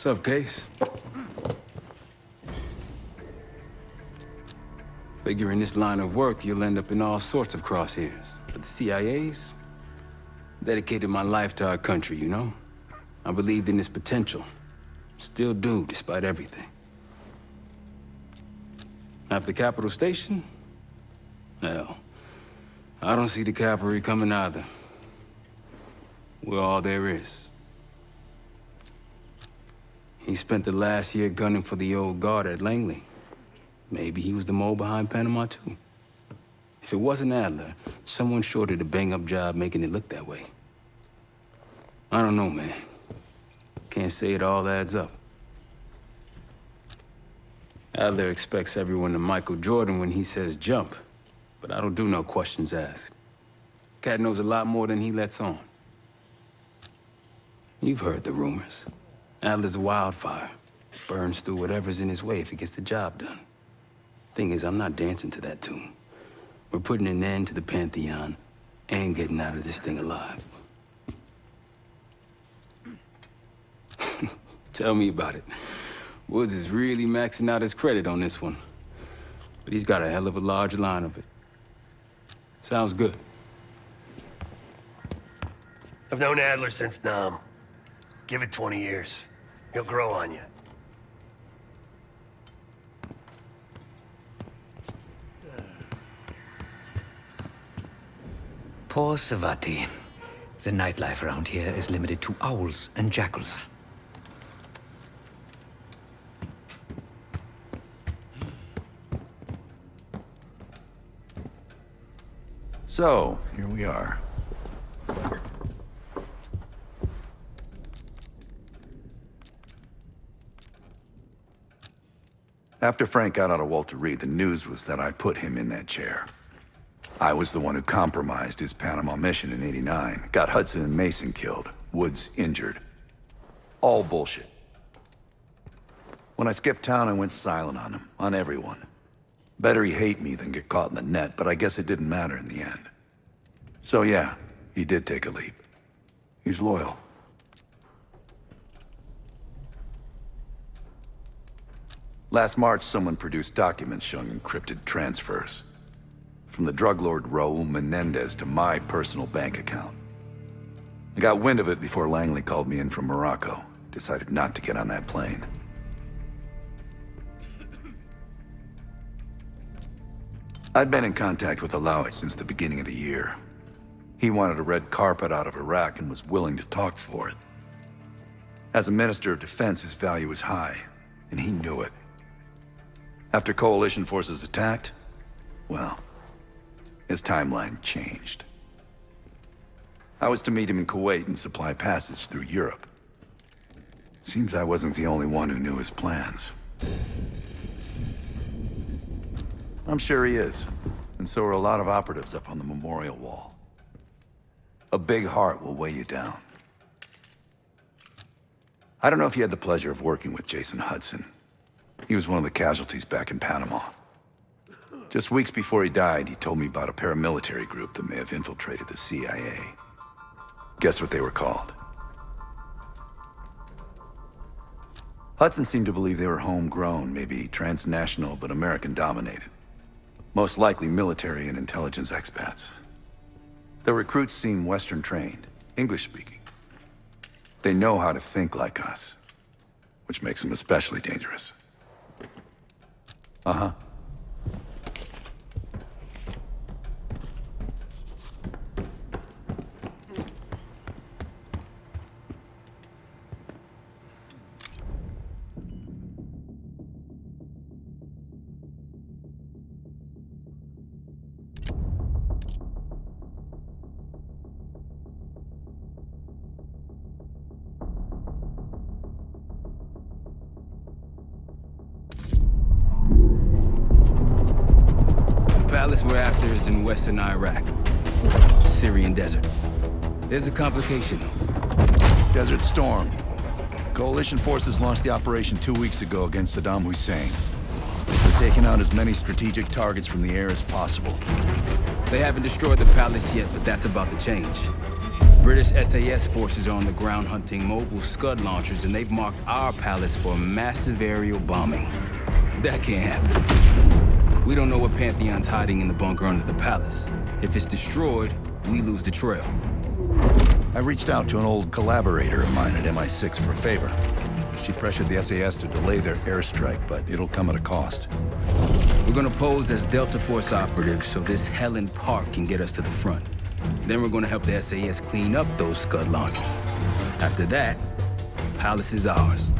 Sup, Case? Figure in this line of work, you'll end up in all sorts of crosshairs. But the CIA's dedicated my life to our country, you know? I believed in its potential. Still do, despite everything. After Capital Station? Hell, I don't see the cavalry coming either. We're all there is. He spent the last year gunning for the old guard at Langley. Maybe he was the mole behind Panama, too. If it wasn't Adler, someone sure did a bang-up job making it look that way. I don't know, man. Can't say it all adds up. Adler expects everyone to Michael Jordan when he says jump, but I don't do no questions asked. Cat knows a lot more than he lets on. You've heard the rumors. Adler's a wildfire. Burns through whatever's in his way if he gets the job done. Thing is, I'm not dancing to that tune. We're putting an end to the Pantheon and getting out of this thing alive. Tell me about it. Woods is really maxing out his credit on this one. But he's got a hell of a large line of it. Sounds good. I've known Adler since Nam. Give it 20 years. He'll grow on you. Poor Savati. The nightlife around here is limited to owls and jackals. So, here we are. After Frank got out of Walter Reed, the news was that I put him in that chair. I was the one who compromised his Panama mission in '89, got Hudson and Mason killed, Woods injured. All bullshit. When I skipped town, I went silent on him, on everyone. Better he hate me than get caught in the net, but I guess it didn't matter in the end. So yeah, he did take a leap. He's loyal. Last March, someone produced documents showing encrypted transfers. From the drug lord Raul Menendez to my personal bank account. I got wind of it before Langley called me in from Morocco. Decided not to get on that plane. I'd been in contact with Alawi since the beginning of the year. He wanted a red carpet out of Iraq and was willing to talk for it. As a Minister of Defense, his value was high, and he knew it. After Coalition forces attacked, well, his timeline changed. I was to meet him in Kuwait and supply passage through Europe. Seems I wasn't the only one who knew his plans. I'm sure he is, and so are a lot of operatives up on the memorial wall. A big heart will weigh you down. I don't know if you had the pleasure of working with Jason Hudson. He was one of the casualties back in Panama. Just weeks before he died, he told me about a paramilitary group that may have infiltrated the CIA. Guess what they were called? Hudson seemed to believe they were homegrown, maybe transnational, but American-dominated. Most likely military and intelligence expats. The recruits seem Western-trained, English-speaking. They know how to think like us, which makes them especially dangerous. Uh-huh. The palace we're after is in western Iraq. Syrian desert. There's a complication, though. Desert Storm. Coalition forces launched the operation 2 weeks ago against Saddam Hussein. They're taking out as many strategic targets from the air as possible. They haven't destroyed the palace yet, but that's about to change. British SAS forces are on the ground hunting mobile Scud launchers, and they've marked our palace for massive aerial bombing. That can't happen. We don't know what Pantheon's hiding in the bunker under the palace. If it's destroyed, we lose the trail. I reached out to an old collaborator of mine at MI6 for a favor. She pressured the SAS to delay their airstrike, but it'll come at a cost. We're gonna pose as Delta Force operatives so this Helen Park can get us to the front. Then we're gonna help the SAS clean up those Scud launchers. After that, Palace is ours.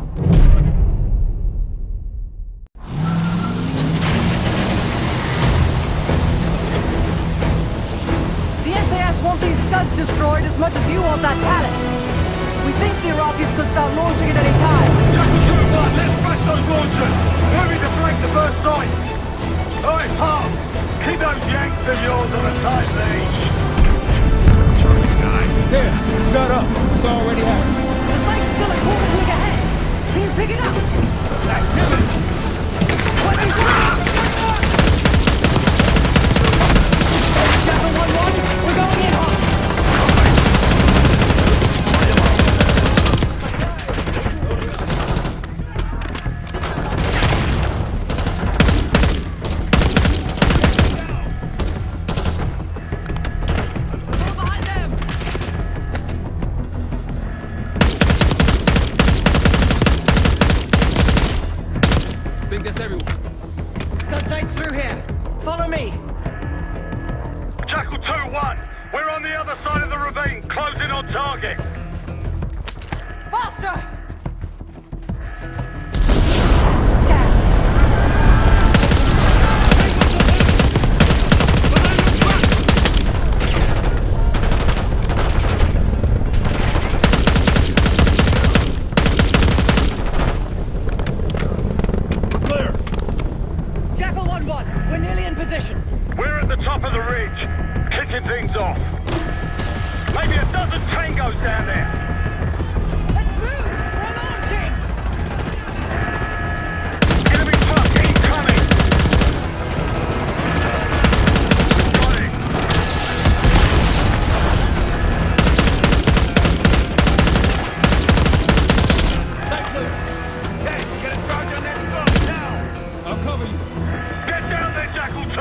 The SAS want these Scuds destroyed as much as you want that palace. We think the Iraqis could start launching at any time. Jackal 2-1, let's smash those launchers! Moving to flank the first site! Alright, Park, keep those Yanks of yours on a tight leash. There, Scud up. It's already happening. The site's still a quarter click ahead. Can you pick it up? Activity! Weapons ready! Jackal 1-1, we're going in hot. I think that's everyone. Scud sights through here. Follow me. Jackal 2-1, we're on the other side of the ravine, closing on target. Faster! Jackal 1-1, we're nearly in position. We're at the top of the ridge, kicking things off. Maybe a dozen tangos down there. Let's move! We're launching! Enemy truck incoming! Got it. Sight clear. Yes, get a charge on that Scud now! I'll cover you. Get down there, Jackal 2!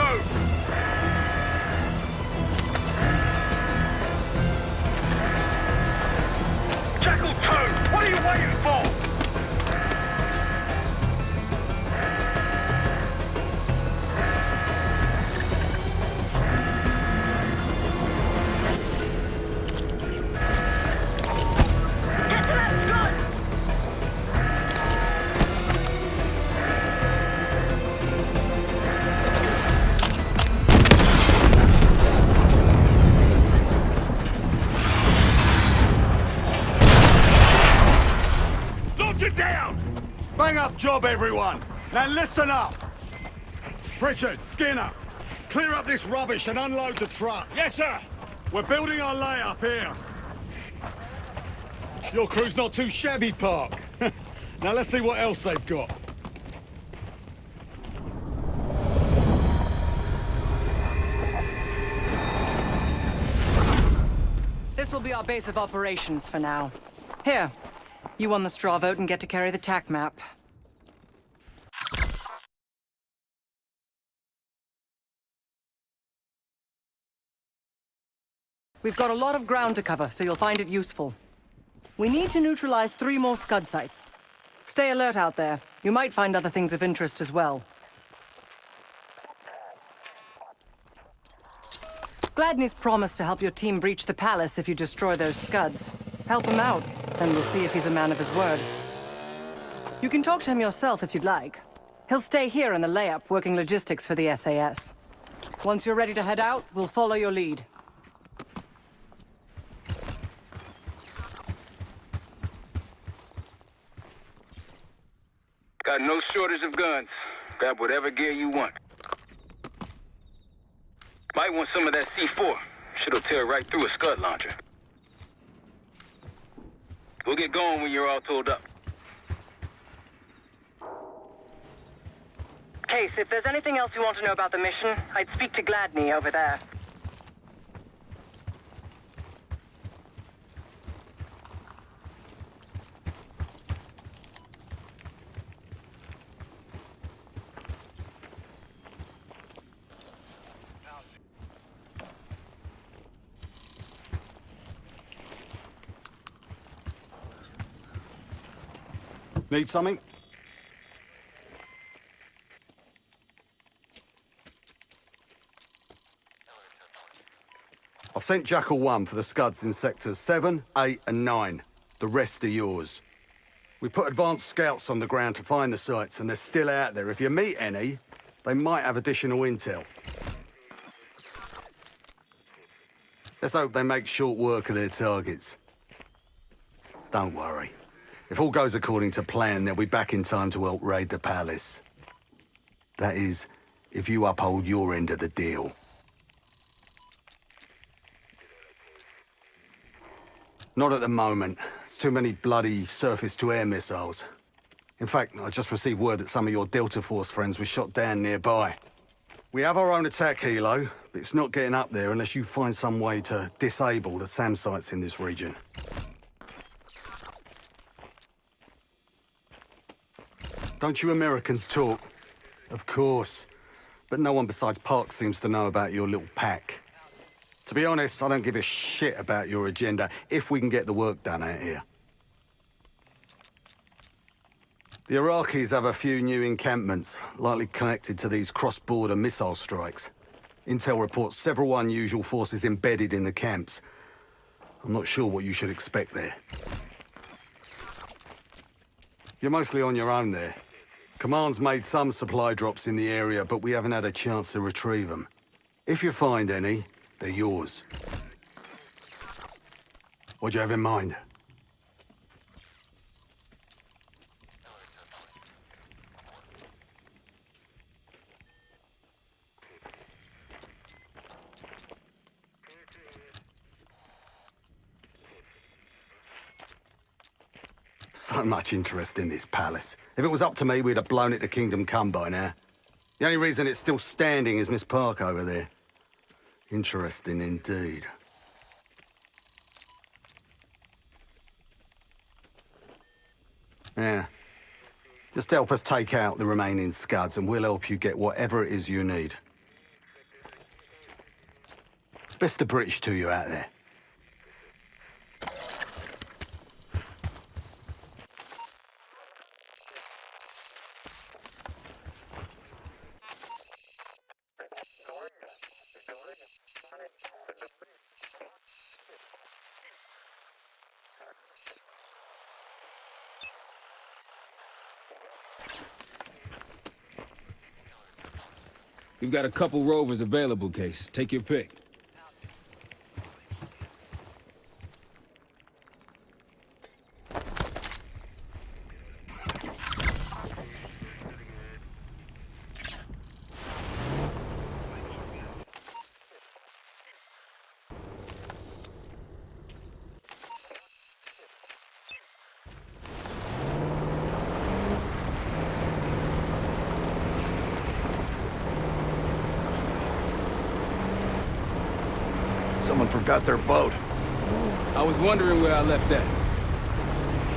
Jackal 2, what are you waiting for? Get to that Scud! Launch it down! Bang up job, everyone! Now listen up! Pritchard, Skinner, clear up this rubbish and unload the trucks. Yes, sir! We're building our layup here. Your crew's not too shabby, Park. Now let's see what else they've got. This will be our base of operations for now. Here, you won the straw vote and get to carry the TAC map. We've got a lot of ground to cover, so you'll find it useful. We need to neutralize 3 more Scud sites. Stay alert out there. You might find other things of interest as well. Gladney's promised to help your team breach the palace if you destroy those Scuds. Help him out, and we'll see if he's a man of his word. You can talk to him yourself if you'd like. He'll stay here in the layup, working logistics for the SAS. Once you're ready to head out, we'll follow your lead. Got no shortage of guns. Grab whatever gear you want. Might want some of that C4. Shit'll tear right through a Scud launcher. We'll get going when you're all tooled up. Case, if there's anything else you want to know about the mission, I'd speak to Gladney over there. Need something? I've sent Jackal 1 for the Scuds in sectors 7, 8 and 9. The rest are yours. We put advanced scouts on the ground to find the sites, and they're still out there. If you meet any, they might have additional intel. Let's hope they make short work of their targets. Don't worry. If all goes according to plan, they'll be back in time to help raid the palace. That is, if you uphold your end of the deal. Not at the moment. It's too many bloody surface-to-air missiles. In fact, I just received word that some of your Delta Force friends were shot down nearby. We have our own attack helo, but it's not getting up there unless you find some way to disable the SAM sites in this region. Don't you Americans talk? Of course. But no one besides Park seems to know about your little pack. To be honest, I don't give a shit about your agenda if we can get the work done out here. The Iraqis have a few new encampments, likely connected to these cross-border missile strikes. Intel reports several unusual forces embedded in the camps. I'm not sure what you should expect there. You're mostly on your own there. Command's made some supply drops in the area, but we haven't had a chance to retrieve them. If you find any, they're yours. What do you have in mind? So much interest in this palace. If it was up to me, we'd have blown it to Kingdom Come by now. The only reason it's still standing is Miss Park over there. Interesting indeed. Yeah. Just help us take out the remaining Scuds and we'll help you get whatever it is you need. Best of British to you out there. We've got a couple rovers available, Case. Take your pick. Someone forgot their boat. I was wondering where I left that.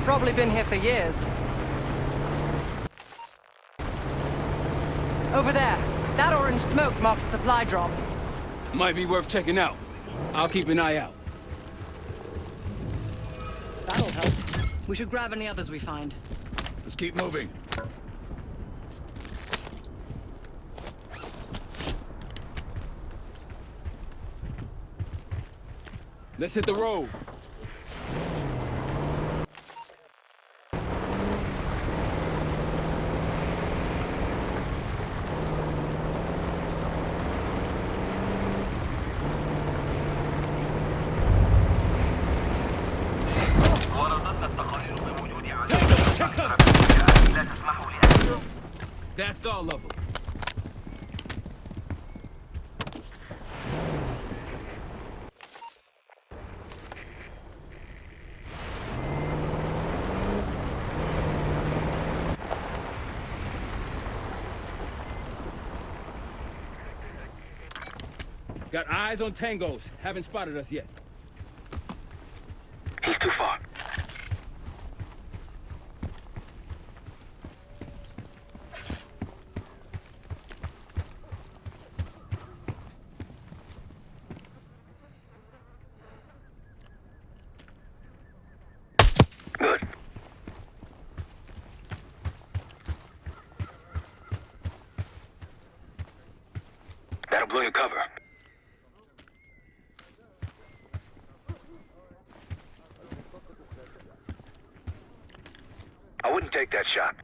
Probably been here for years. Over there. That orange smoke marks a supply drop. Might be worth checking out. I'll keep an eye out. That'll help. We should grab any others we find. Let's keep moving. Let's hit the road. That's all of them. Got eyes on tangos. Haven't spotted us yet. He's too far. Good. blowing cover. I wouldn't take that shot.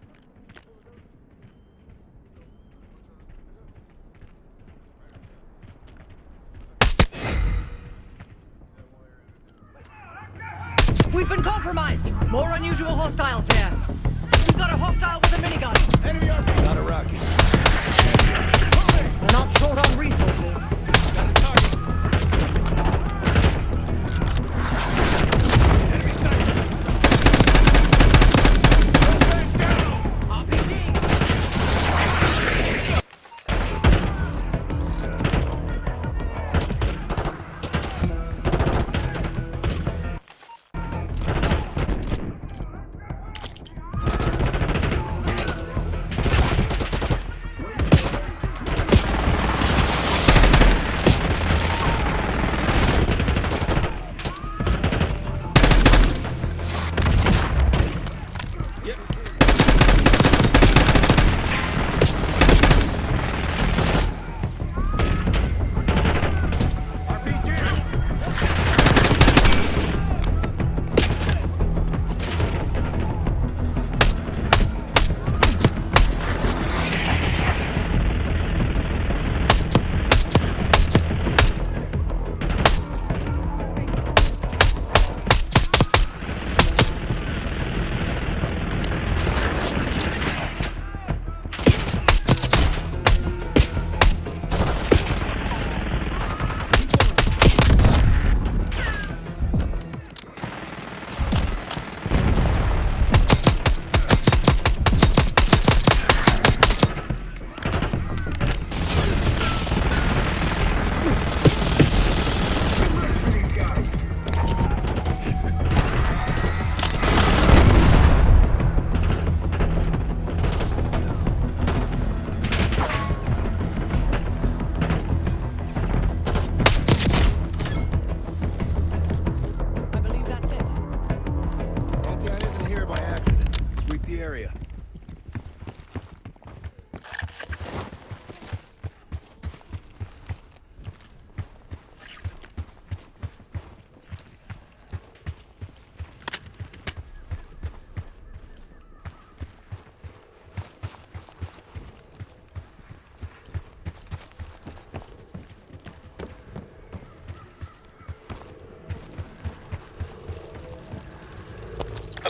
We've been compromised! More unusual hostiles here. We've got a hostile with a minigun. Enemy RP. Not Iraqis. We're not short on resources. Got a target. Enemy sniper. Man down. RPG!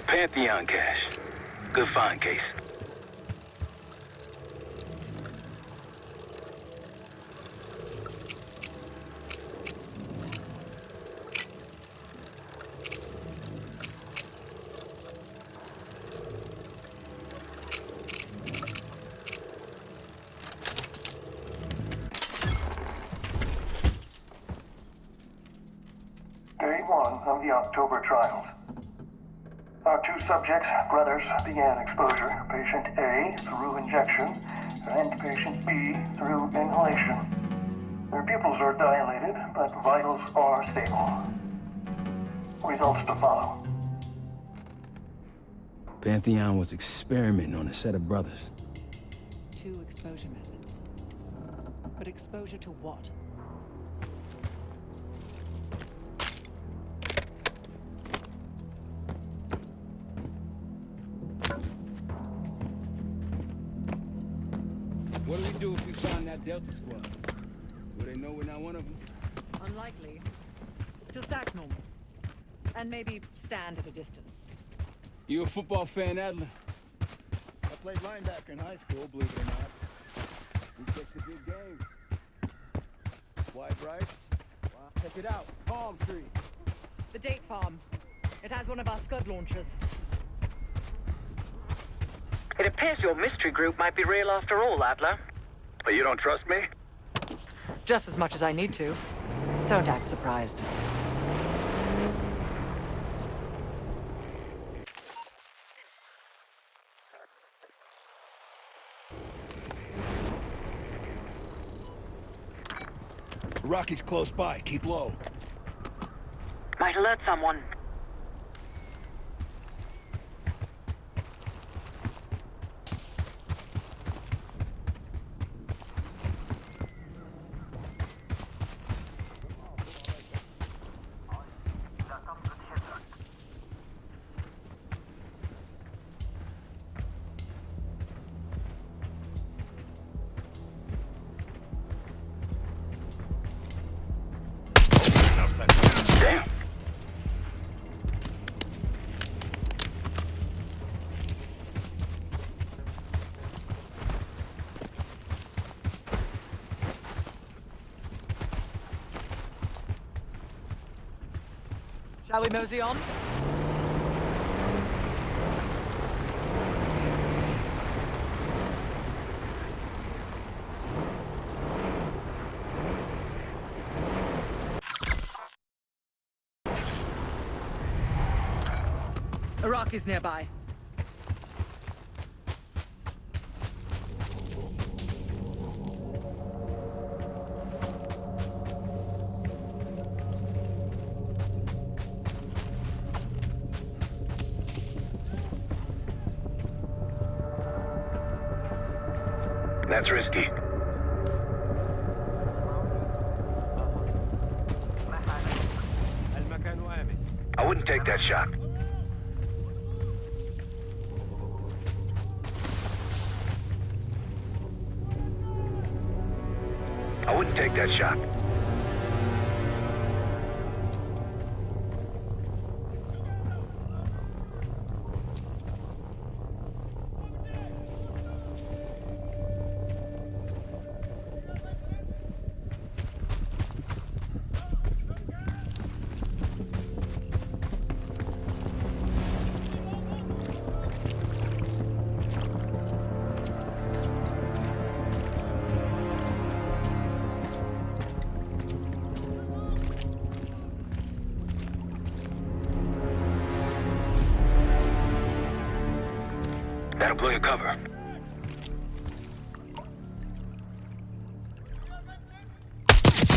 Pantheon cache. Good find, Case. Day one of the October trials. Our two subjects, brothers, began exposure. Patient A through injection, and patient B through inhalation. Their pupils are dilated, but vitals are stable. Results to follow. Pantheon was experimenting on a set of brothers. 2 exposure methods. But exposure to what? What do we do if we find that Delta squad? Will they know we're not one of them? Unlikely. Just act normal. And maybe stand at a distance. You a football fan, Adler? I played linebacker in high school, believe it or not. We fixed a big game. Wide right. Wow. Check it out. Palm tree. The date farm. It has one of our Scud launchers. It appears your mystery group might be real after all, Adler. But you don't trust me? Just as much as I need to. Don't act surprised. Rocky's close by. Keep low. Might alert someone. Shall we mosey on? Iraqi's nearby. That's risky. I wouldn't take that shot. I wouldn't take that shot. That'll blow your cover.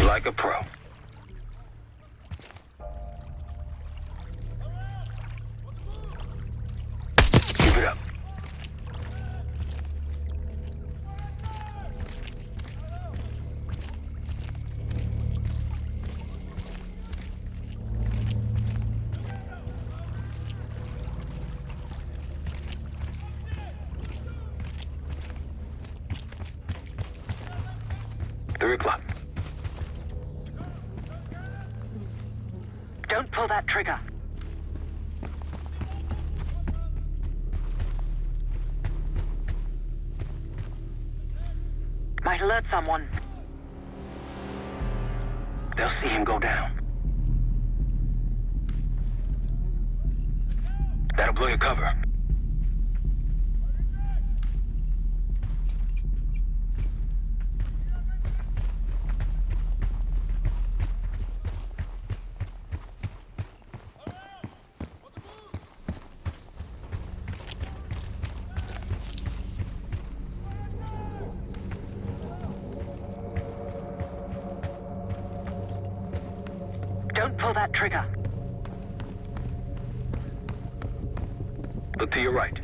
Like a pro. Keep it up. Don't pull that trigger. Might alert someone. They'll see him go down. That'll blow your cover. Don't pull that trigger. Look to your right.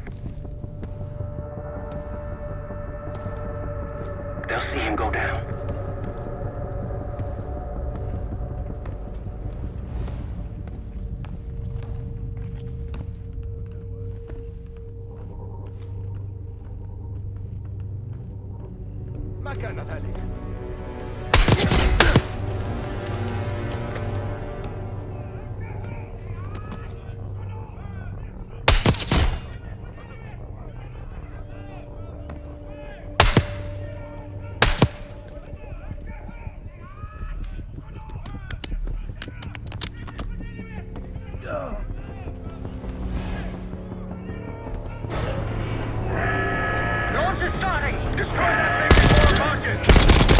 They'll see him go down. ما كان ذلك. Launch is starting! Destroy that thing before it launches!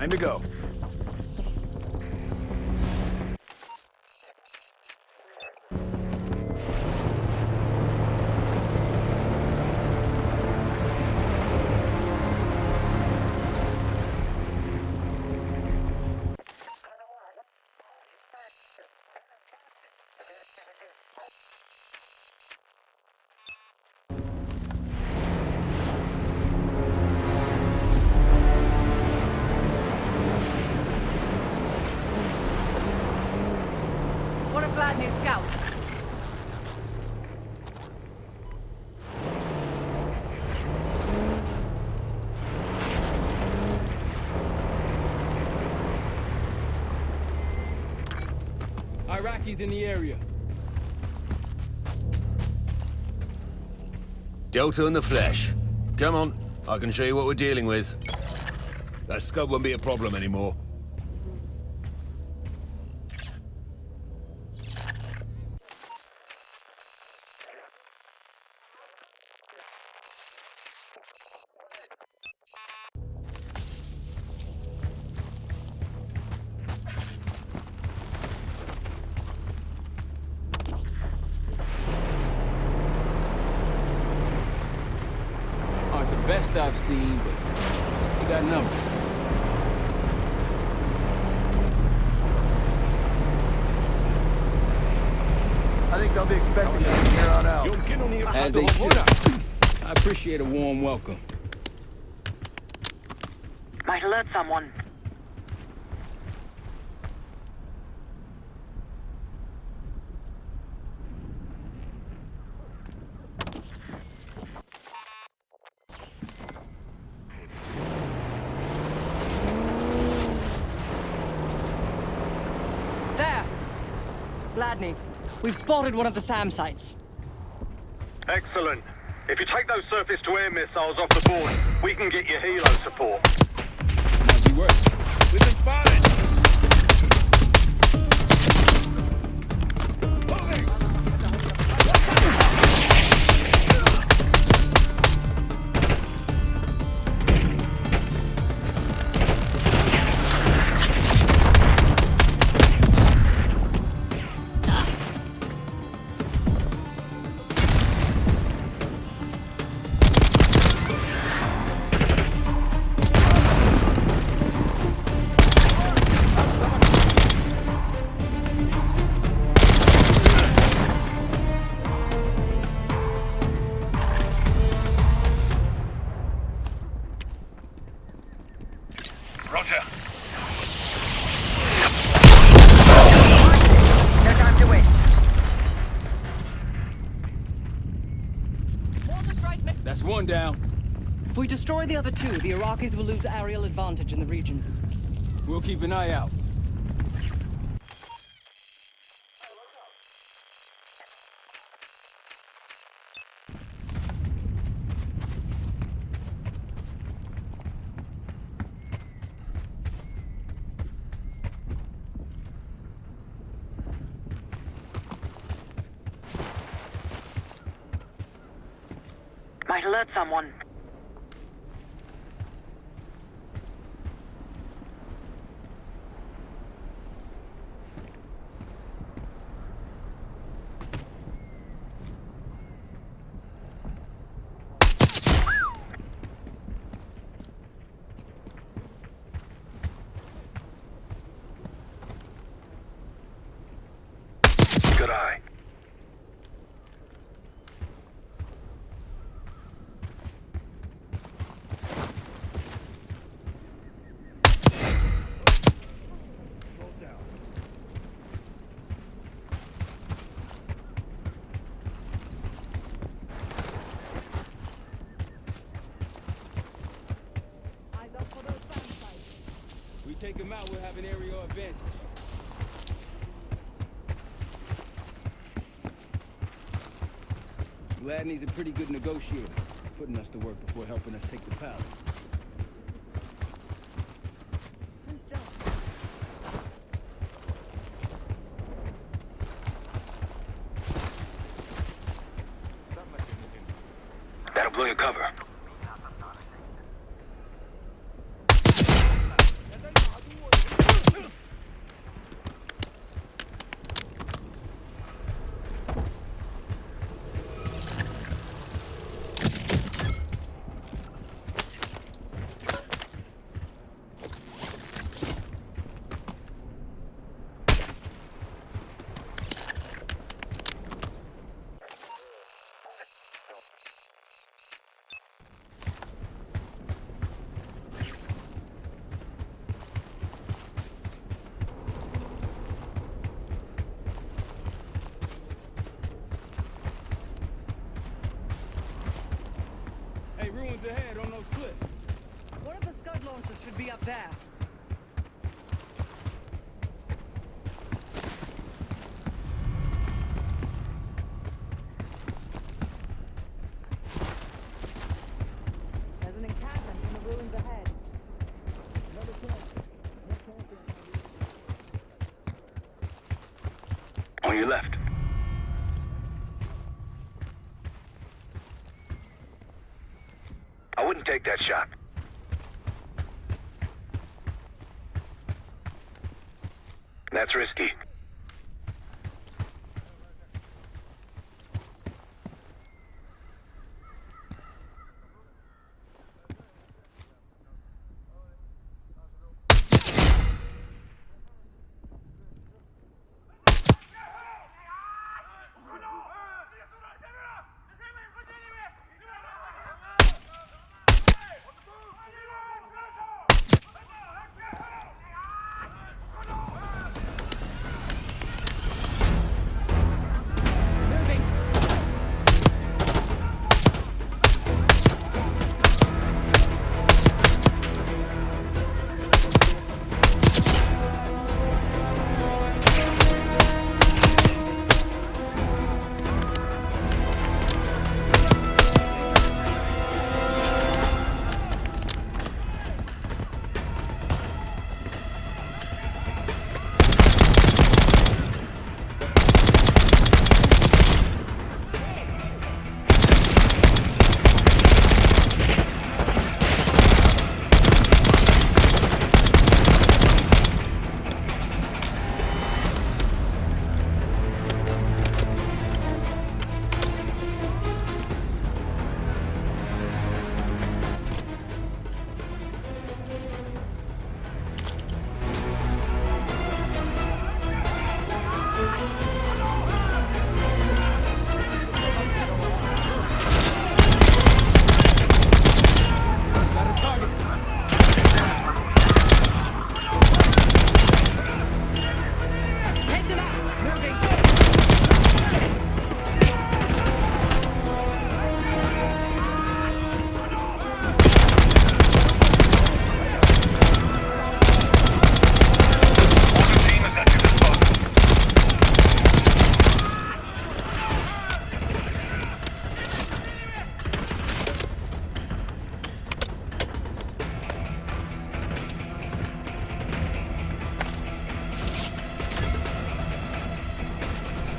Time to go. One of Gladney's scouts. Iraqis in the area. Delta in the flesh. Come on, I can show you what we're dealing with. That scud won't be a problem anymore. Aren't the best I've seen, but we got numbers. I think they'll be expecting us from here on out. As they should. I appreciate a warm welcome. Might alert someone. There! Gladney, we've spotted one of the SAM sites. Excellent. If you take those surface-to-air missiles off the board, we can get you helo support. Might be worth. We've been spotted! Roger. No time to waste. That's one down. If we destroy the other two, the Iraqis will lose aerial advantage in the region. We'll keep an eye out. Might alert someone. Good eye. We take them out, we'll have an aerial advantage. Gladney's a pretty good negotiator, putting us to work before helping us take the palace. That'll blow your cover. ahead on those cliffs. One of the Scud launchers should be up there. There's an encampment in the ruins ahead. On your left. I wouldn't take that shot. That's risky.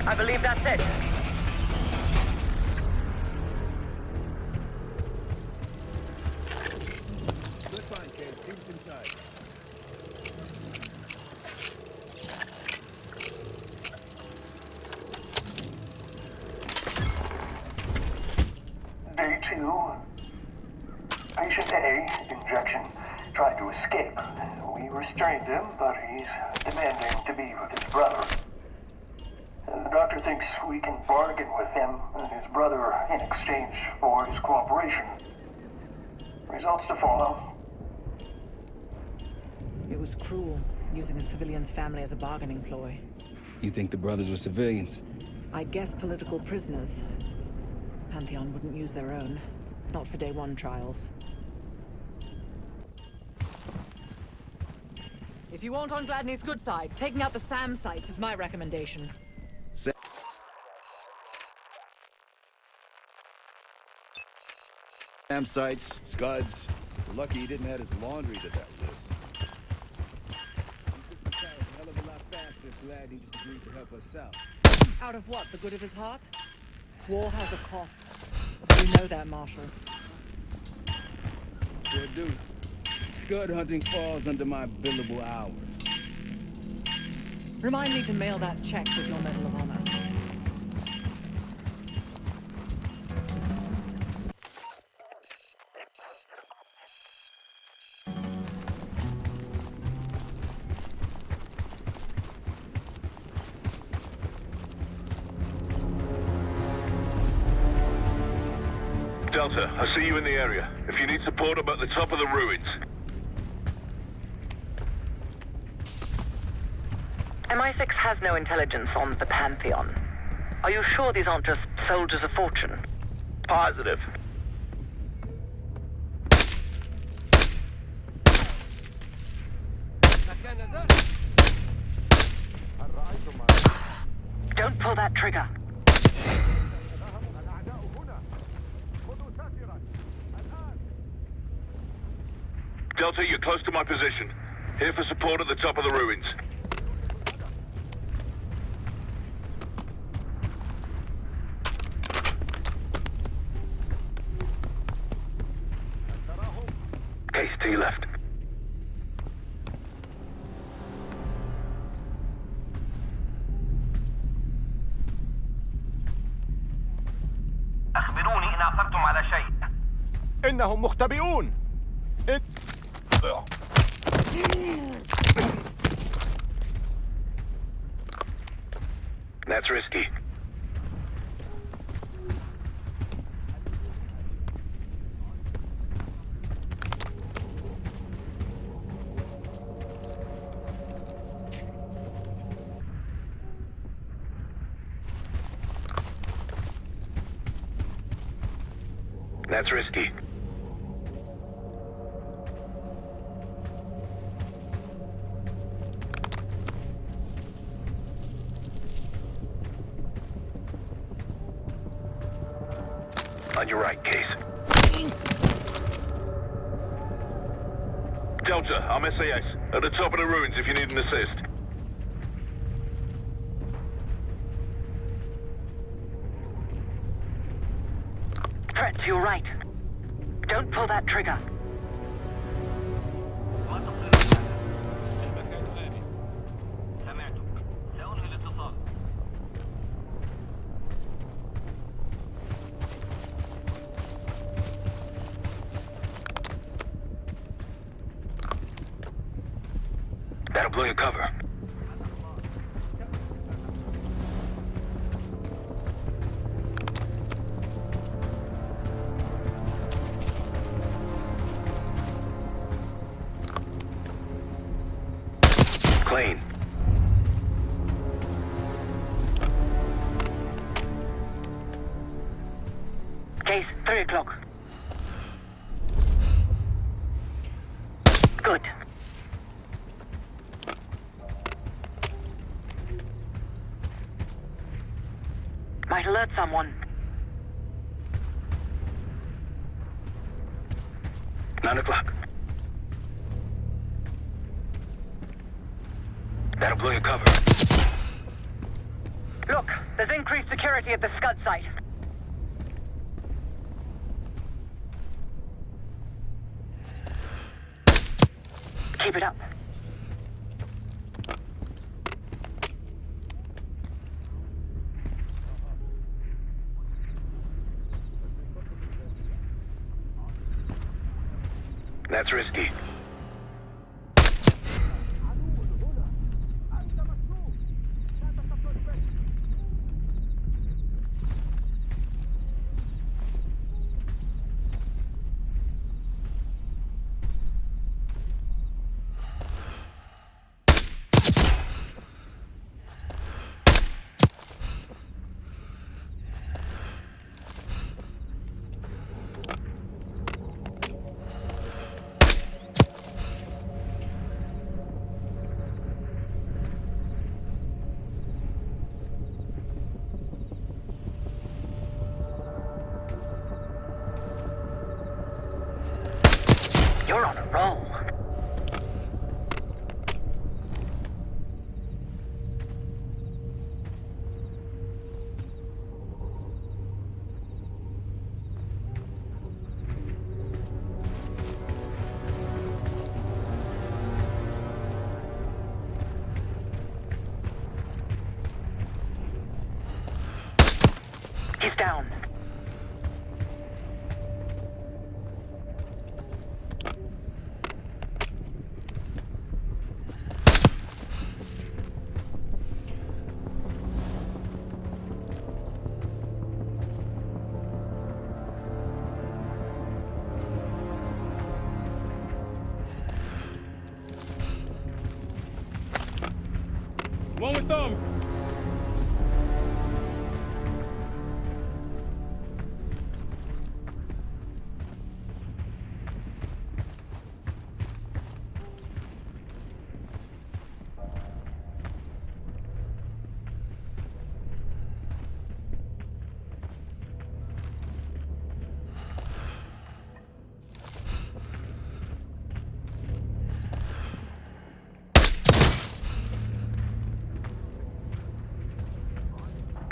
I believe that's it. Good find, kid. See what's inside. Day 2. Patient A, injection, tried to escape. We restrained him, but he's demanding to be with his brother. The doctor thinks we can bargain with him and his brother in exchange for his cooperation. Results to follow. It was cruel, using a civilian's family as a bargaining ploy. You think the brothers were civilians? I guess political prisoners. Pantheon wouldn't use their own. Not for Day 1 trials. If you want on Gladney's good side, taking out the SAM sites is my recommendation. SAM sites, Scuds. We're lucky he didn't add his laundry to that list. He's just a hell of a lot faster if Gladney just agreed to help us out. Out of what? The good of his heart? War has a cost. You know that, Marshal. Sure do. Scud hunting falls under my billable hours. Remind me to mail that check with your Medal of Honor. Delta, I see you in the area. If you need support, I'm at the top of the ruins. MI6 has no intelligence on the Pantheon. Are you sure these aren't just soldiers of fortune? Positive. Don't pull that trigger. Delta, you're close to my position. Here for support at the top of the ruins. Case to your left. أخبروني إن عثرتم على شيء. إنهم مختبئون. That's risky. That's risky. On your right, Case. Delta, I'm SAS. At the top of the ruins if you need an assist. Threat to your right. Don't pull that trigger. That'll blow your cover. Clean. Case, 3 o'clock. Good. Might alert someone. 9 o'clock. That'll blow your cover. Look, there's increased security at the Scud site. Keep it up. That's risky. You're on a roll. He's down. One with them.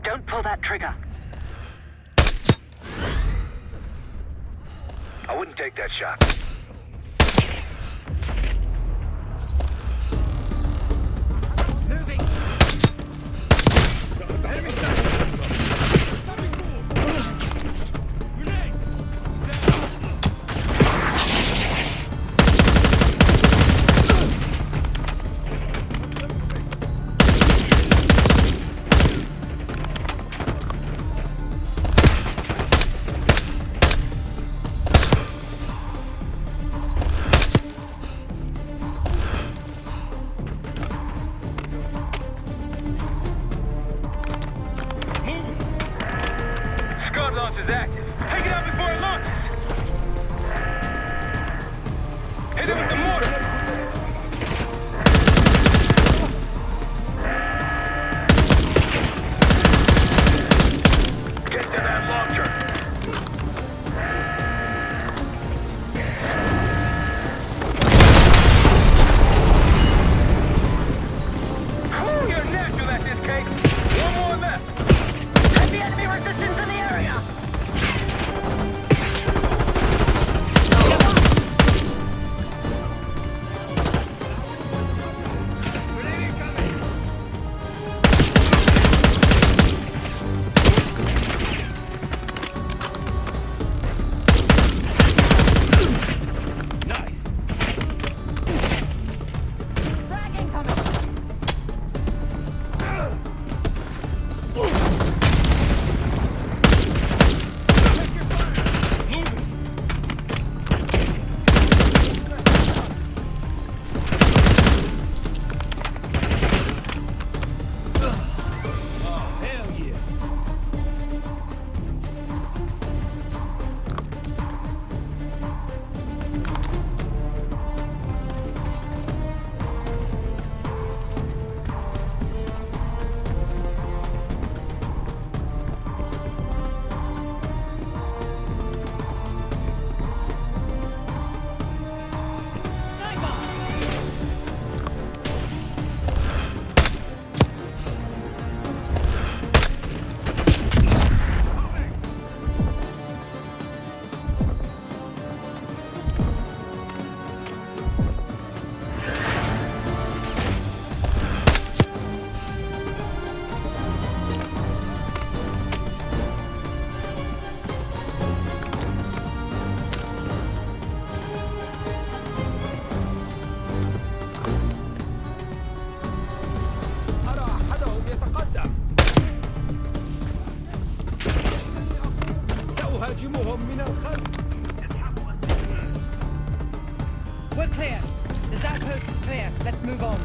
Don't pull that trigger. I wouldn't take that shot. Moving. Scud launch is active. Take it out before it launches. Hit it with the mortar. Get to that launcher. Whew, you're natural at this, Kate. One more left. Heavy enemy resistance in the area. Frag incoming. We're clear. The outpost is clear. Let's move on.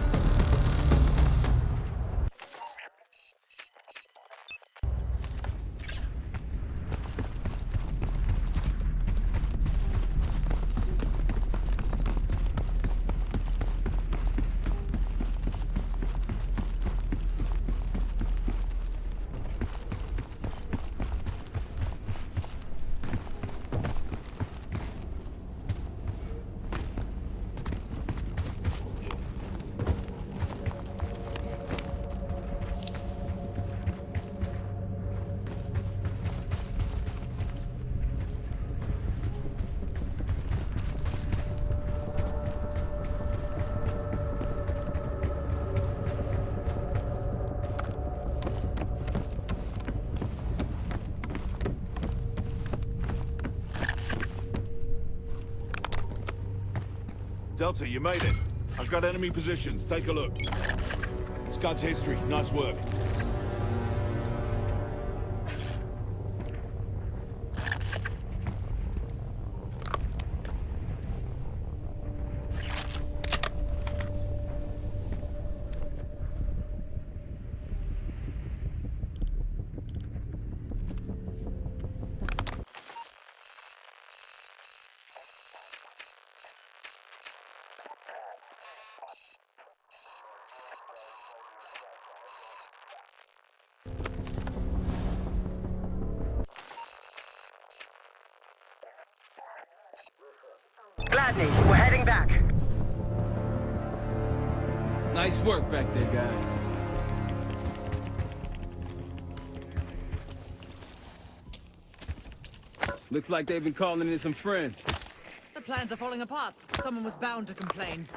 Delta, you made it. I've got enemy positions. Take a look. Scud's history. Nice work. Gladney, we're heading back. Nice work back there, guys. Looks like they've been calling in some friends. The plans are falling apart. Someone was bound to complain.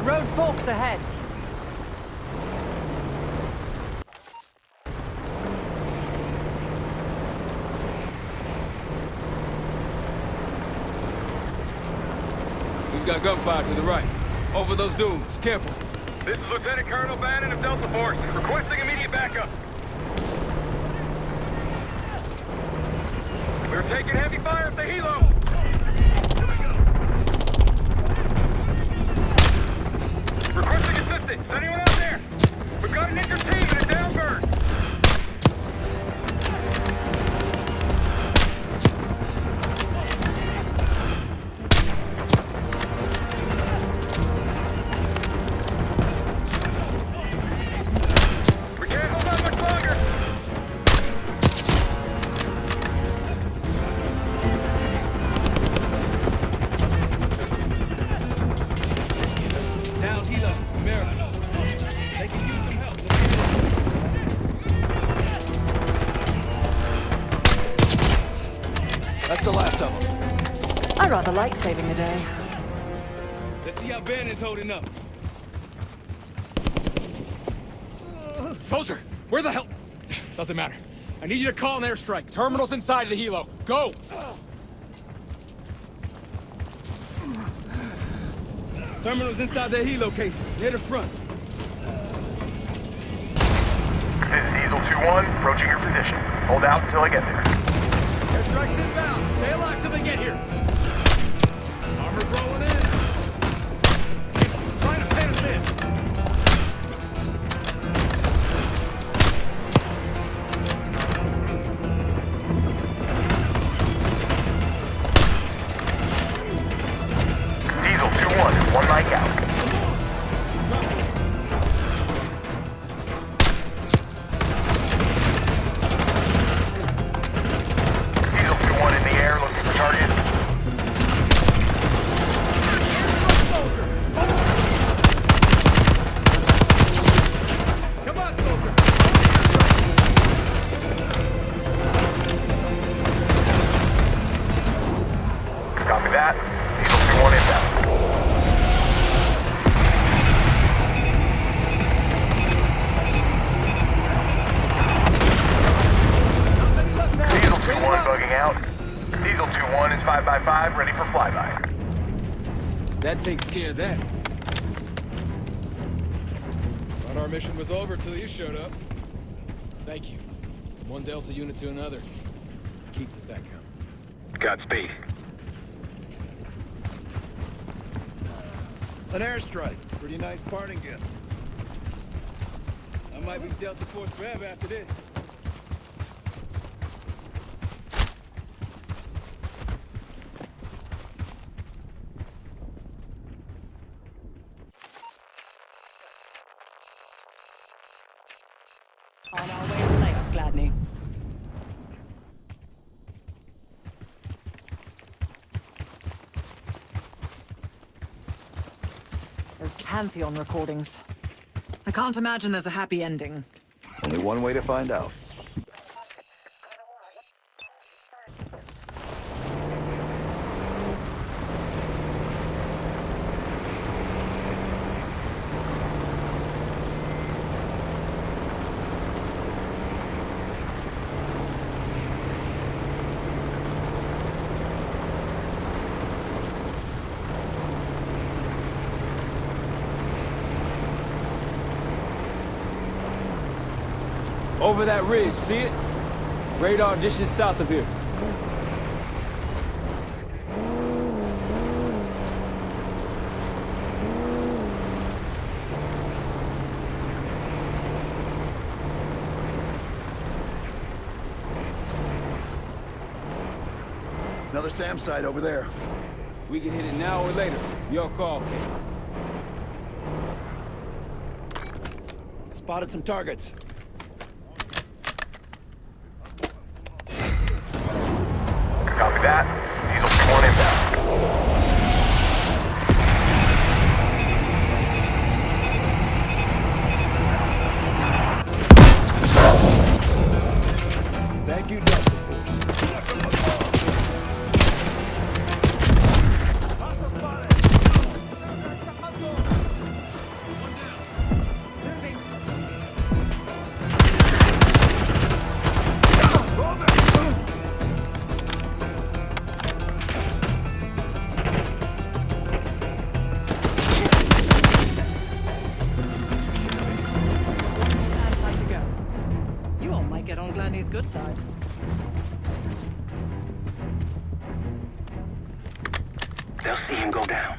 Road forks ahead. We've got gunfire to the right. Over those dunes. Careful. This is Lieutenant Colonel Bannon of Delta Force, requesting immediate backup. We're taking heavy fire at the helo. Requesting assistance. Is anyone out there? We've got an injured team and a down bird. We can't hold on much longer. Down helo. Mira. They can use some help. That's the last of them. I rather like saving the day. Let's see how Bannon's holding up. Soldier, where the hell? Doesn't matter. I need you to call an airstrike. Terminal's inside of the helo. Go! Terminal's inside their helo case, near the front. This is Diesel 2-1, approaching your position. Hold out until I get there. Airstrike's inbound. Stay alive till they get here. Armor rolling in. Trying to pin us in. Diesel 2-1, one mic out. Diesel 2-1 in the air, looking for target. Come on, soldier. Copy that. Diesel 2-1 inbound. Diesel 2-1 bugging out. Diesel 2-1 is 5x5, ready for flyby. That takes care of that. Thought our mission was over till you showed up. Thank you. From one Delta unit to another. Keep the SAT count. Godspeed. An airstrike. Pretty nice parting gift. I might be Delta Force forever after this. On our way to Lake Gladney. Those Pantheon recordings. I can't imagine there's a happy ending. Only one way to find out. Over that ridge, see it? Radar dishes south of here. another SAM site over there. We can hit it now or later. Your call, Case. Spotted some targets. Copy that. Diesel 1 inbound. Thank you, Delta. Side to go. You all might get on Gladney's good side. They'll see him go down.